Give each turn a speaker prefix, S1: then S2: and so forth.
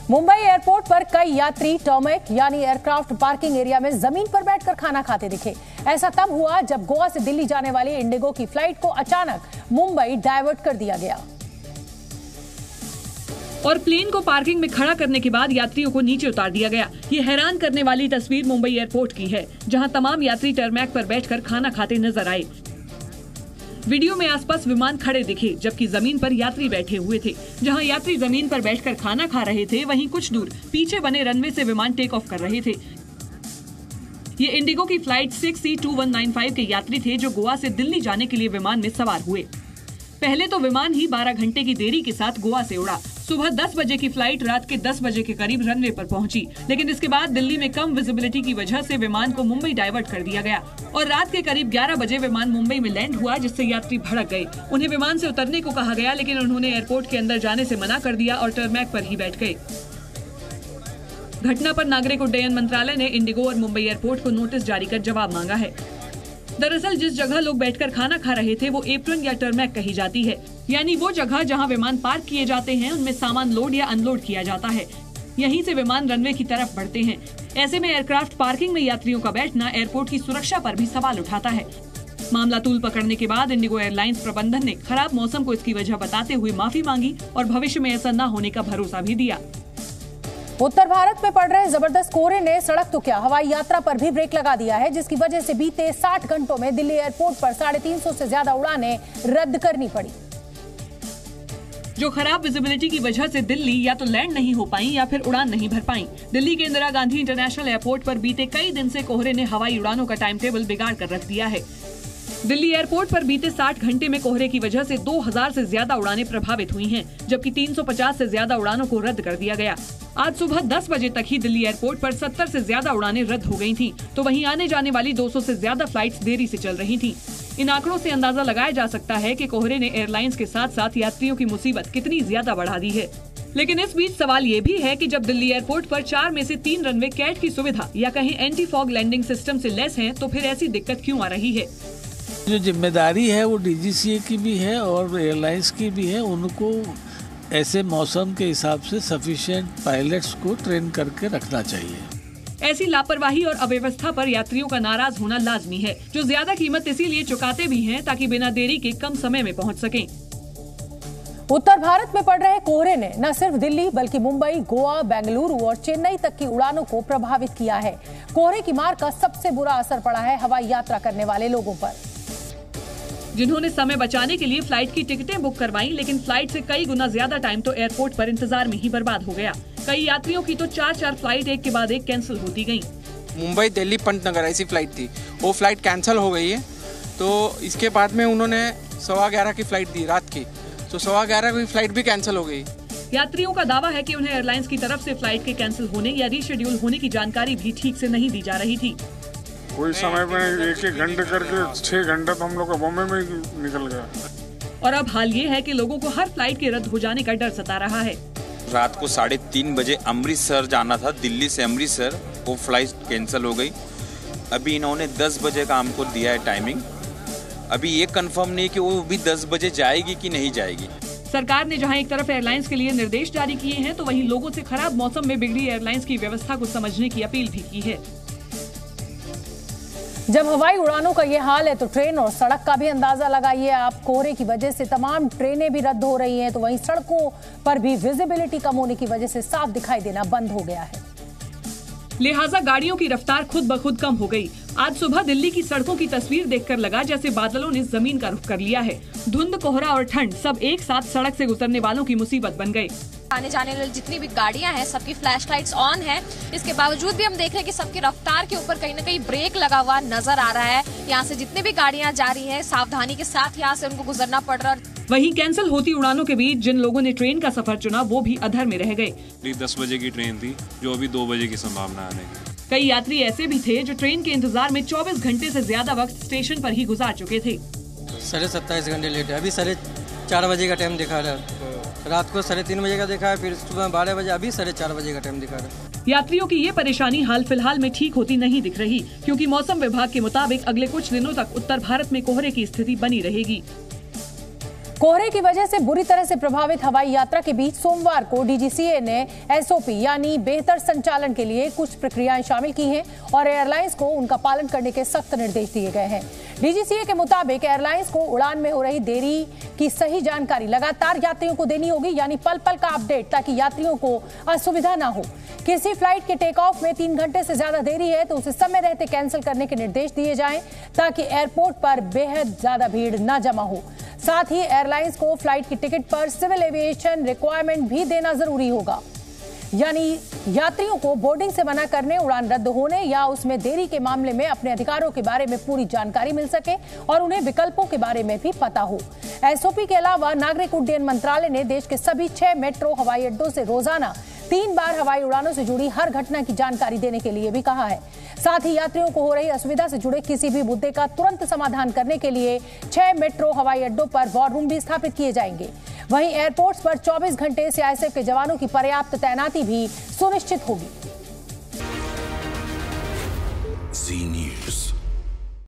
S1: Mumbai airport पर कई यात्री टर्मेक यानी एयरक्राफ्ट पार्किंग एरिया में जमीन पर बैठकर खाना खाते दिखे। ऐसा तब हुआ जब गोवा से दिल्ली जाने वाली इंडिगो की फ्लाइट को अचानक मुंबई डायवर्ट कर दिया गया
S2: और प्लेन को पार्किंग में खड़ा करने के बाद यात्रियों को नीचे उतार दिया गया। ये हैरान करने वाली तस्वीर मुंबई एयरपोर्ट की है, जहां तमाम यात्री टर्मैक पर बैठकर खाना खाते नजर आए। वीडियो में आसपास विमान खड़े दिखे, जबकि जमीन पर यात्री बैठे हुए थे। जहां यात्री जमीन पर बैठकर खाना खा रहे थे, वहीं कुछ दूर पीछे बने रनवे से विमान टेक ऑफ कर रहे थे। ये इंडिगो की फ्लाइट 6C2195 के यात्री थे, जो गोवा से दिल्ली जाने के लिए विमान में सवार हुए। पहले तो विमान ही 12 घंटे की देरी के साथ गोवा से उड़ा। सुबह 10 बजे की फ्लाइट रात के 10 बजे के करीब रनवे पर पहुंची, लेकिन इसके बाद दिल्ली में कम विजिबिलिटी की वजह से विमान को मुंबई डाइवर्ट कर दिया गया और रात के करीब 11 बजे विमान मुंबई में लैंड हुआ, जिससे यात्री भड़क गए। उन्हें विमान से उतरने को कहा गया, लेकिन उन्होंने एयरपोर्ट के अंदर जाने से मना कर दिया और टर्मैक पर ही बैठ गए। घटना पर नागरिक उड्डयन मंत्रालय ने इंडिगो और मुंबई एयरपोर्ट को नोटिस जारी कर जवाब मांगा है। दरअसल जिस जगह लोग बैठकर खाना खा रहे थे वो एप्रन या टर्मैक कही जाती है, यानी वो जगह जहां विमान पार्क किए जाते हैं, उनमें सामान लोड या अनलोड किया जाता है। यहीं से विमान रनवे की तरफ बढ़ते हैं। ऐसे में एयरक्राफ्ट पार्किंग में यात्रियों का बैठना एयरपोर्ट की सुरक्षा पर भी सवाल उठाता है। मामला तूल पकड़ने के बाद इंडिगो एयरलाइंस प्रबंधन ने खराब मौसम को इसकी वजह बताते हुए माफी मांगी और भविष्य में ऐसा न होने का भरोसा भी दिया।
S1: उत्तर भारत में पड़ रहे जबरदस्त कोहरे ने सड़क तो क्या हवाई यात्रा पर भी ब्रेक लगा दिया है, जिसकी वजह से बीते 60 घंटों में दिल्ली एयरपोर्ट पर 350 से ज्यादा उड़ानें रद्द करनी पड़ी।
S2: जो खराब विजिबिलिटी की वजह से दिल्ली या तो लैंड नहीं हो पाई या फिर उड़ान नहीं भर पाई। दिल्ली के इंदिरा गांधी इंटरनेशनल एयरपोर्ट पर बीते कई दिन से कोहरे ने हवाई उड़ानों का टाइम टेबल बिगाड़ कर रख दिया है। दिल्ली एयरपोर्ट पर बीते 60 घंटे में कोहरे की वजह से 2000 से ज्यादा उड़ानें प्रभावित हुई हैं, जबकि 350 से ज्यादा उड़ानों को रद्द कर दिया गया। आज सुबह 10 बजे तक ही दिल्ली एयरपोर्ट पर 70 से ज्यादा उड़ानें रद्द हो गई थीं, तो वहीं आने जाने वाली 200 से ज्यादा फ्लाइट्स देरी से चल रही थीं। इन आंकड़ों से अंदाजा लगाया जा सकता है कि कोहरे ने एयरलाइंस के साथ साथ यात्रियों की मुसीबत कितनी ज्यादा बढ़ा दी है। लेकिन इस बीच सवाल ये भी है कि जब दिल्ली एयरपोर्ट पर 4 में से 3 रनवे कैट की सुविधा या कहीं एंटी फॉग लैंडिंग सिस्टम से लेस हैं, तो फिर ऐसी दिक्कत क्यों आ रही है?
S3: जो जिम्मेदारी है वो डीजीसीए की भी है और एयरलाइंस की भी है। उनको ऐसे मौसम के हिसाब से सफिशिएंट पायलट्स को ट्रेन करके रखना चाहिए।
S2: ऐसी लापरवाही और अव्यवस्था पर यात्रियों का नाराज होना लाजमी है, जो ज्यादा कीमत इसीलिए चुकाते भी हैं ताकि बिना देरी के कम समय में पहुंच सकें।
S1: उत्तर भारत में पड़ रहे कोहरे ने न सिर्फ दिल्ली बल्कि मुंबई, गोवा, बेंगलुरु और चेन्नई तक की उड़ानों को प्रभावित किया है। कोहरे की मार का सबसे बुरा असर पड़ा है हवाई यात्रा करने वाले लोगों पर,
S2: जिन्होंने समय बचाने के लिए फ्लाइट की टिकटें बुक करवाई, लेकिन फ्लाइट से कई गुना ज्यादा टाइम तो एयरपोर्ट पर इंतजार में ही बर्बाद हो गया। कई यात्रियों की तो 4 फ्लाइट एक के बाद एक कैंसिल होती गयी।
S4: मुंबई दिल्ली पंतनगर ऐसी फ्लाइट थी, वो फ्लाइट कैंसिल हो गई है। तो इसके बाद में उन्होंने 11:15 की फ्लाइट दी रात की, तो 11:15 की फ्लाइट भी कैंसिल हो गई।
S2: यात्रियों का दावा है कि उन्हें एयरलाइंस की तरफ से फ्लाइट के कैंसिल होने या रीशेड्यूल होने की जानकारी भी ठीक से नहीं दी जा रही थी।
S5: कोई समय में 1-1 घंटे करके 6 घंटा तो हम लोग का बॉम्बे में ही निकल गया।
S2: और अब हाल ये है कि लोगों को हर फ्लाइट के रद्द हो जाने का डर सता रहा है।
S6: रात को 3:30 बजे अमृतसर जाना था, दिल्ली से अमृतसर, वो फ्लाइट कैंसिल हो गई। अभी इन्होंने 10 बजे का हमको दिया है टाइमिंग। अभी ये कंफर्म नहीं कि वो भी 10 बजे जाएगी कि नहीं जाएगी।
S2: सरकार ने जहां एक तरफ एयरलाइंस के लिए निर्देश जारी किए हैं, तो वहीं लोगों से खराब मौसम में बिगड़ी एयरलाइंस की व्यवस्था को समझने की अपील भी की है।
S1: जब हवाई उड़ानों का ये हाल है तो ट्रेन और सड़क का भी अंदाजा लगाइए आप। कोहरे की वजह से तमाम ट्रेनें भी रद्द हो रही हैं, तो वहीं सड़कों पर भी विजिबिलिटी कम होने की वजह से साफ दिखाई देना बंद हो गया है।
S2: लिहाजा गाड़ियों की रफ्तार खुद ब खुद कम हो गई। आज सुबह दिल्ली की सड़कों की तस्वीर देखकर लगा जैसे बादलों ने जमीन का रुख कर लिया है। धुंध, कोहरा और ठंड सब एक साथ सड़क से गुजरने वालों की मुसीबत बन गए।
S7: आने जाने वाली जितनी भी गाड़ियां हैं, सबकी फ्लैश लाइट्स ऑन है। इसके बावजूद भी हम देख रहे हैं कि सबकी रफ्तार के ऊपर कहीं न कहीं ब्रेक लगा हुआ नजर आ रहा है। यहाँ से जितनी भी गाड़ियां जा रही हैं, सावधानी के साथ यहाँ से उनको गुजरना पड़ रहा है।
S2: वहीं कैंसिल होती उड़ानों के बीच जिन लोगों ने ट्रेन का सफर चुना, वो भी अधर में रह गए।
S5: 10 बजे की ट्रेन थी, जो अभी 2 बजे की संभावना आने की।
S2: कई यात्री ऐसे भी थे जो ट्रेन के इंतजार में 24 घंटे से ज्यादा वक्त स्टेशन पर ही गुजार चुके थे।
S8: 27.5 घंटे लेट है। अभी 4:30 बजे का टाइम दिखा रहा है। रात को 3:30 बजे का दिखा है, फिर सुबह 12 बजे, अभी 4:30 बजे का टाइम दिखा रहा है।
S2: यात्रियों की ये परेशानी हाल फिलहाल में ठीक होती नहीं दिख रही, क्योंकि मौसम विभाग के मुताबिक अगले कुछ दिनों तक उत्तर भारत में कोहरे की स्थिति बनी रहेगी।
S1: कोहरे की वजह से बुरी तरह से प्रभावित हवाई यात्रा के बीच सोमवार को डीजीसीए ने एसओपी यानी बेहतर संचालन के लिए कुछ प्रक्रियाएं शामिल की हैं और एयरलाइंस को उनका पालन करने के सख्त निर्देश दिए गए हैं। डीजीसीए के मुताबिक एयरलाइंस को उड़ान में हो रही देरी की सही जानकारी लगातार यात्रियों को देनी होगी, यानी पल पल का अपडेट, ताकि यात्रियों को असुविधा ना हो। किसी फ्लाइट के टेक ऑफ में 3 घंटे से ज्यादा देरी है तो उसे समय रहते कैंसिल करने के निर्देश दिए जाएं, ताकि एयरपोर्ट पर बेहद ज्यादा भीड़ न जमा हो। साथ ही एयरलाइंस को फ्लाइट की टिकट पर सिविल एविएशन रिक्वायरमेंट भी देना जरूरी होगा, यानी यात्रियों को बोर्डिंग से मना करने, उड़ान रद्द होने या उसमें देरी के मामले में अपने अधिकारों के बारे में पूरी जानकारी मिल सके और उन्हें विकल्पों के बारे में भी पता हो। एसओपी के अलावा नागरिक उड्डयन मंत्रालय ने देश के सभी 6 मेट्रो हवाई अड्डों से रोजाना 3 बार हवाई उड़ानों से जुड़ी हर घटना की जानकारी देने के लिए भी कहा है। साथ ही यात्रियों को हो रही असुविधा से जुड़े किसी भी मुद्दे का तुरंत समाधान करने के लिए 6 मेट्रो हवाई अड्डों पर वॉर रूम भी स्थापित किए जाएंगे। वहीं एयरपोर्ट्स पर 24 घंटे सीआईएसएफ के जवानों की पर्याप्त तैनाती भी सुनिश्चित होगी।
S9: Zee News।